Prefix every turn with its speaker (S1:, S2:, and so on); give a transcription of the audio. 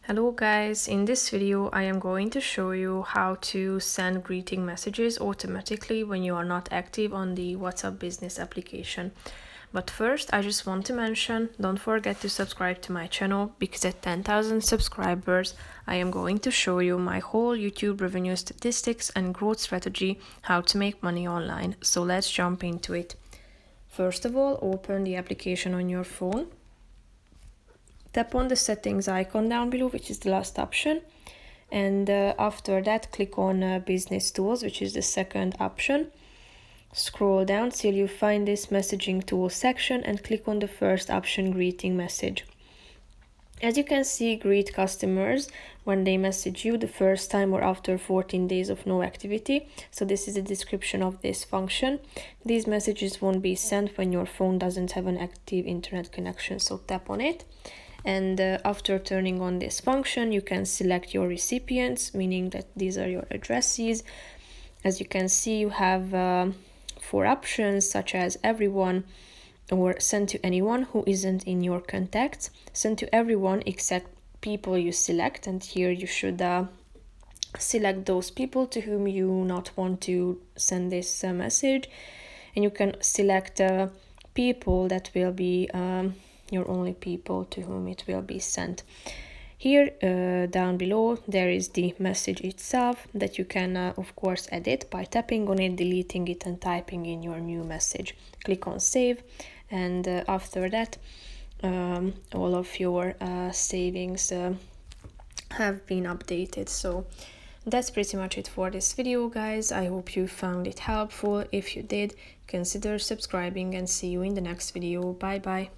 S1: Hello guys, in this video I am going to show you how to send greeting messages automatically when you are not active on the WhatsApp Business application. But first I just want to mention, don't forget to subscribe to my channel because at 10,000 subscribers I am going to show you my whole YouTube revenue statistics and growth strategy, how to make money online. So let's jump into it. First of all, open the application on your phone. Tap on the settings icon down below, which is the last option, and after that click on business tools, which is the second option. Scroll down till you find this messaging tools section and click on the first option, greeting message. As you can see, greet customers when they message you the first time or after 14 days of no activity. So this is a description of this function. These messages won't be sent when your phone doesn't have an active internet connection, so tap on it. And after turning on this function, you can select your recipients, meaning that these are your addressees. As you can see, you have 4 options, such as everyone, or send to anyone who isn't in your contacts, send to everyone except people you select, and here you should select those people to whom you not want to send this message, and you can select people that will be your only people to whom it will be sent. Here down below there is the message itself that you can of course edit by tapping on it, deleting it and typing in your new message. Click on save, and after that all of your savings have been updated. So that's pretty much it for this video, guys. I hope you found it helpful. If you did, consider subscribing and see you in the next video. Bye bye.